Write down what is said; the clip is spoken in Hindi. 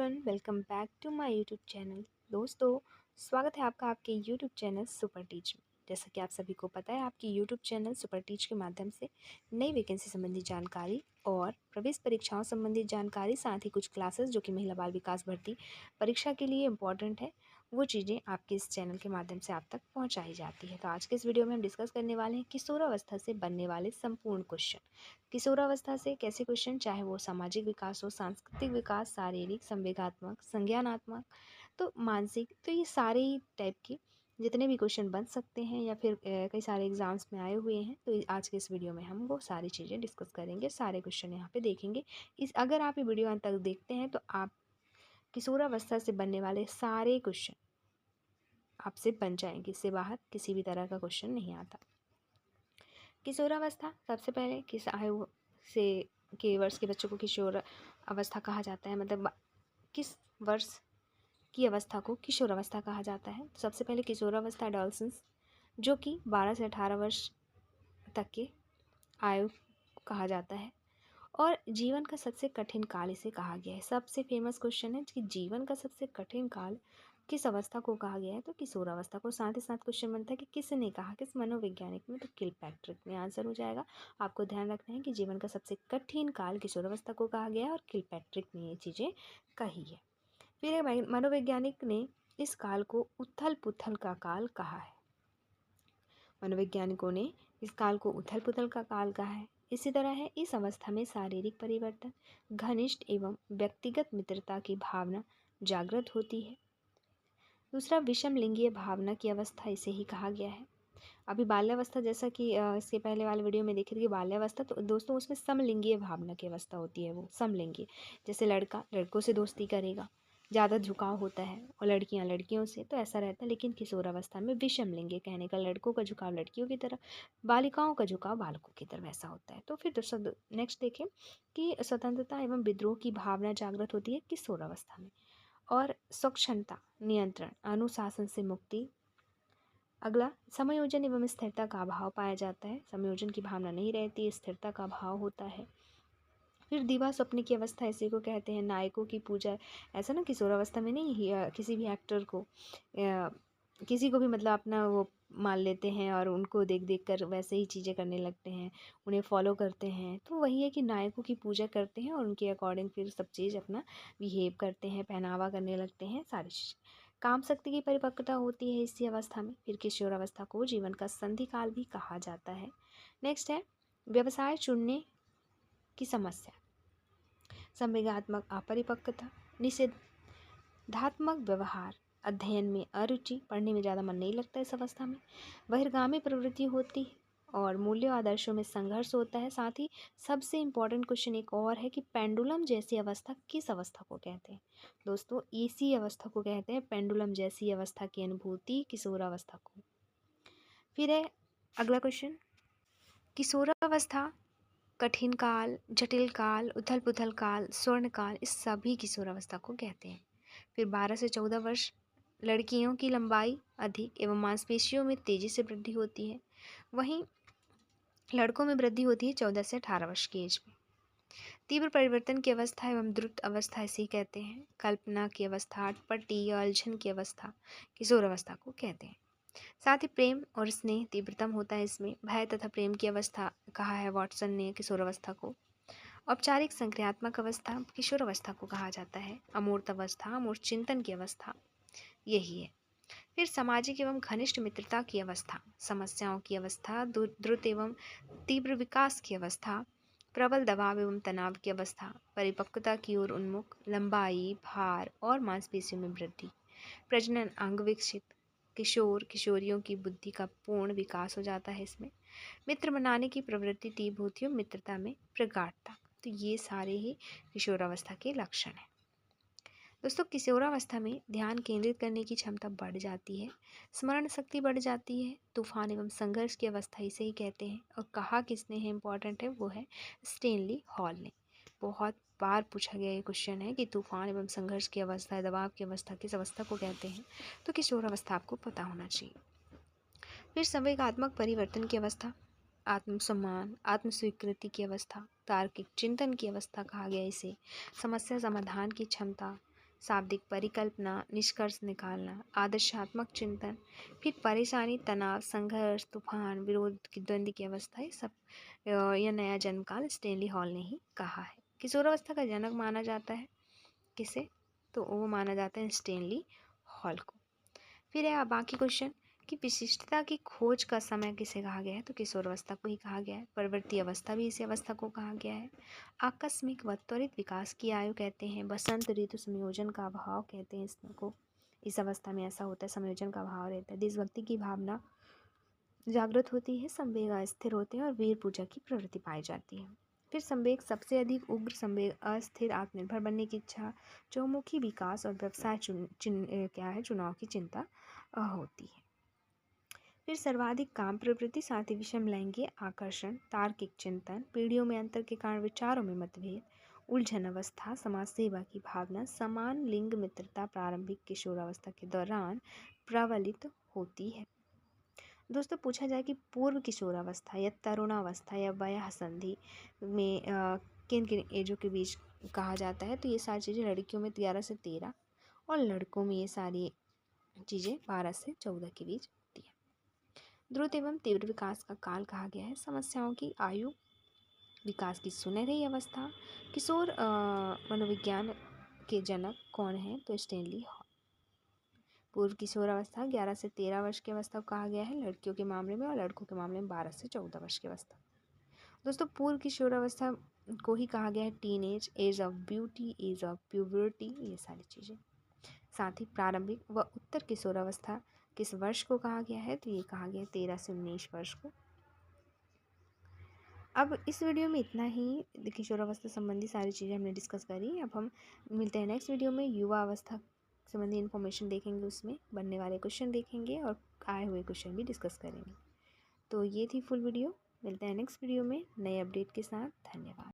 Everyone, welcome back to my YouTube channel. दोस्तों, स्वागत है आपका आपके यूट्यूब चैनल सुपर टीच में। जैसा कि आप सभी को पता है, आपकी यूट्यूब चैनल सुपर टीच के माध्यम से नई वैकेंसी संबंधी जानकारी और प्रवेश परीक्षाओं संबंधी जानकारी, साथ ही कुछ क्लासेस जो कि महिला बाल विकास भर्ती परीक्षा के लिए इम्पॉर्टेंट है, वो चीज़ें आपके इस चैनल के माध्यम से आप तक पहुँचाई जाती है। तो आज के इस वीडियो में हम डिस्कस करने वाले हैं किशोरावस्था से बनने वाले संपूर्ण क्वेश्चन। किशोरावस्था से कैसे क्वेश्चन, चाहे वो सामाजिक विकास हो, सांस्कृतिक विकास, शारीरिक, संवेगात्मक, संज्ञानात्मक, तो मानसिक, तो ये सारे ही टाइप के जितने भी क्वेश्चन बन सकते हैं या फिर कई सारे एग्जाम्स में आए हुए हैं, तो आज के इस वीडियो में हम वो सारी चीज़ें डिस्कस करेंगे, सारे क्वेश्चन यहाँ पे देखेंगे। अगर आप ये वीडियो अंत तक देखते हैं तो आप किशोरावस्था से बनने वाले सारे क्वेश्चन आपसे बन जाएंगे, इससे बाहर किसी भी तरह का क्वेश्चन नहीं आता। किशोरावस्था, सबसे पहले किस आयु से के वर्ष के बच्चों को किशोर अवस्था कहा जाता है, मतलब किस वर्ष की अवस्था को किशोरावस्था कहा जाता है। सबसे पहले किशोरावस्था एडोलसेंस, जो कि 12 से 18 वर्ष तक के आयु कहा जाता है, और जीवन का सबसे कठिन काल इसे कहा गया है। सबसे फेमस क्वेश्चन है कि जीवन का सबसे कठिन काल किस अवस्था को कहा गया है, तो किशोरावस्था को। साथ ही साथ क्वेश्चन बनता है कि किसने कहा, किस मनोवैज्ञानिक में, तो किलपैट्रिक में आंसर हो जाएगा। आपको ध्यान रखना है कि जीवन का सबसे कठिन काल किशोरावस्था को कहा गया है और किलपैट्रिक ने ये चीज़ें कही है। फिर मनोवैज्ञानिक ने इस काल को उथल पुथल का काल कहा है। मनोवैज्ञानिकों ने इस काल को उथल पुथल का काल कहा है। इसी तरह है, इस अवस्था में शारीरिक परिवर्तन, घनिष्ठ एवं व्यक्तिगत मित्रता की भावना जागृत होती है। दूसरा, विषम लिंगीय भावना की अवस्था, इसे ही कहा गया है। अभी बाल्यावस्था, जैसा कि इसके पहले वाले वीडियो में देखे थे कि बाल्यावस्था, तो दोस्तों उसमें समलिंगीय भावना की अवस्था होती है, वो समलिंगीय। जैसे लड़का लड़कों से दोस्ती करेगा, ज़्यादा झुकाव होता है, और लड़कियां लड़कियों से, तो ऐसा रहता है। लेकिन किशोरावस्था में विषम लिंगीय, कहने का लड़कों का झुकाव लड़कियों की तरफ, बालिकाओं का झुकाव बालकों की तरफ, ऐसा होता है। तो फिर नेक्स्ट देखें कि स्वतंत्रता एवं विद्रोह की भावना जागृत होती है किशोरावस्था में। और स्वच्छंदता, नियंत्रण, अनुशासन से मुक्ति। अगला, समायोजन एवं स्थिरता का अभाव पाया जाता है। समायोजन की भावना नहीं रहती, स्थिरता का अभाव होता है। फिर दिवा स्वप्न की अवस्था, इसी को कहते हैं। नायकों की पूजा, ऐसा ना किशोरावस्था में नहीं, किसी भी एक्टर को किसी को भी मतलब अपना वो मान लेते हैं और उनको देख देख कर वैसे ही चीज़ें करने लगते हैं, उन्हें फॉलो करते हैं। तो वही है कि नायकों की पूजा करते हैं और उनके अकॉर्डिंग फिर सब चीज़ अपना बिहेव करते हैं, पहनावा करने लगते हैं, सारी चीज़। काम शक्ति की परिपक्वता होती है इसी अवस्था में। फिर किशोरावस्था को जीवन का संधि काल भी कहा जाता है। नेक्स्ट है व्यवसाय चुनने की समस्या, संवेगात्मक अपरिपक्वता, निषेधात्मक व्यवहार, अध्ययन में अरुचि, पढ़ने में ज़्यादा मन नहीं लगता इस अवस्था में, बहिर्गामी प्रवृत्ति होती है, और मूल्यों आदर्शों में संघर्ष होता है। साथ ही सबसे इम्पॉर्टेंट क्वेश्चन एक और है कि पेंडुलम जैसी अवस्था किस अवस्था को कहते हैं। दोस्तों, इसी अवस्था को कहते हैं पेंडुलम जैसी अवस्था की अनुभूति, किशोरावस्था को। फिर है अगला क्वेश्चन, किशोरावस्था, कठिन काल, जटिल काल, उथल पुथल काल, स्वर्ण काल, इस सभी किशोरावस्था को कहते हैं। फिर 12 से 14 वर्ष, लड़कियों की लंबाई अधिक एवं मांसपेशियों में तेजी से वृद्धि होती है, वहीं लड़कों में वृद्धि होती है 14 से 18 वर्ष की एज में। तीव्र परिवर्तन की अवस्था एवं द्रुत अवस्था, इसे कहते हैं। कल्पना की अवस्था, अटपटी या उलझन की अवस्था, किशोरावस्था को कहते हैं। साथ ही प्रेम और स्नेह तीव्रतम होता है इसमें। भय तथा प्रेम की अवस्था कहा है वाटसन ने किशोरावस्था को। औपचारिक संक्रियात्मक अवस्था किशोरावस्था को कहा जाता है। अमूर्त अवस्था, अमूर्त चिंतन की अवस्था, यही है। फिर सामाजिक एवं घनिष्ठ मित्रता की अवस्था, समस्याओं की अवस्था, द्रुत एवं तीव्र विकास की अवस्था, प्रबल दबाव एवं तनाव की अवस्था, परिपक्वता की ओर उन्मुख, लंबाई, भार और मांसपेशियों में वृद्धि, प्रजनन अंग विकसित, किशोर किशोरियों की बुद्धि का पूर्ण विकास हो जाता है इसमें। मित्र बनाने की प्रवृत्ति तीव्र होती है, मित्रता में प्रगाढ़ता। तो ये सारे ही किशोरावस्था के लक्षण हैं। दोस्तों, किशोरावस्था में ध्यान केंद्रित करने की क्षमता बढ़ जाती है, स्मरण शक्ति बढ़ जाती है, तूफान एवं संघर्ष की अवस्था इसे ही कहते हैं। और कहा किसने है, इंपॉर्टेंट है, वो है स्टेनली हॉल ने। बहुत बार पूछा गया ये क्वेश्चन है कि तूफान एवं संघर्ष की अवस्था, दबाव की अवस्था किस अवस्था को कहते हैं, तो किशोरावस्था आपको पता होना चाहिए। फिर संवेगात्मक परिवर्तन की अवस्था, आत्मसम्मान, आत्मस्वीकृति की अवस्था, तार्किक चिंतन की अवस्था कहा गया इसे, समस्या समाधान की क्षमता, शाब्दिक परिकल्पना, निष्कर्ष निकालना, आदर्शात्मक चिंतन, फिर परेशानी, तनाव, संघर्ष, तूफान, विरोध की द्वंद्व की अवस्था, ये सब यह नया जन्म काल स्टेनली हॉल ने ही कहा है। किशोरावस्था का जनक माना जाता है किसे? तो वो माना जाता है स्टेनली हॉल को। फिर है बाकी क्वेश्चन कि विशिष्टता की खोज का समय किसे कहा गया है? तो किशोरावस्था को ही कहा गया है। प्रवृत्ति अवस्था भी इसी अवस्था को कहा गया है। आकस्मिक व त्वरित विकास की आयु कहते हैं। बसंत ऋतु संयोजन का अभाव कहते हैं इसको। इस अवस्था में ऐसा होता है, संयोजन का अभाव रहता है। देशभक्ति की भावना जागृत होती है, संवेग अस्थिर होते हैं और वीर पूजा की प्रवृत्ति पाई जाती है। फिर संवेग सबसे अधिक उग्र संवेग अस्थिर, आत्मनिर्भर बनने की इच्छा, चौमुखी विकास और व्यवसाय चुनाव की चिंता होती है। फिर सर्वाधिक काम प्रवृत्ति, साथ ही विषम लैंगिक आकर्षण, तार्किक चिंतन, पीढ़ियों में अंतर के कारण विचारों में मतभेद, उलझन अवस्था, समाज सेवा की भावना, समान लिंग मित्रता प्रारंभिक किशोरावस्था के दौरान प्रबलित होती है। दोस्तों पूछा जाए कि पूर्व किशोरावस्था या तरुणावस्था या वयः संधि में किन किन एजों के बीच कहा जाता है? तो ये सारी चीज़ें लड़कियों में 11 से 13 और लड़कों में ये सारी चीज़ें 12 से 14 के बीच होती है। द्रुत एवं तीव्र विकास का काल कहा गया है। समस्याओं की आयु, विकास की सुनहरी अवस्था। किशोर मनोविज्ञान के जनक कौन है? तो स्टेनली हॉल। पूर्व किशोरावस्था 11 से 13 वर्ष की अवस्था को कहा गया है लड़कियों के मामले में, और लड़कों के मामले में 12 से 14 वर्ष की अवस्था। दोस्तों पूर्व किशोरावस्था को ही कहा गया है teen age of beauty, age of puberty, ये सारी चीज़ें। साथ ही प्रारंभिक व उत्तर किशोरावस्था किस वर्ष को कहा गया है? तो ये कहा गया है 13 से 19 वर्ष को। अब इस वीडियो में इतना ही, किशोरावस्था संबंधी सारी चीज़ें हमने डिस्कस करी। अब हम मिलते हैं नेक्स्ट वीडियो में, युवा अवस्था संबंधी इन्फॉर्मेशन देखेंगे, उसमें बनने वाले क्वेश्चन देखेंगे और आए हुए क्वेश्चन भी डिस्कस करेंगे। तो ये थी फुल वीडियो। मिलते हैं नेक्स्ट वीडियो में नए अपडेट के साथ। धन्यवाद।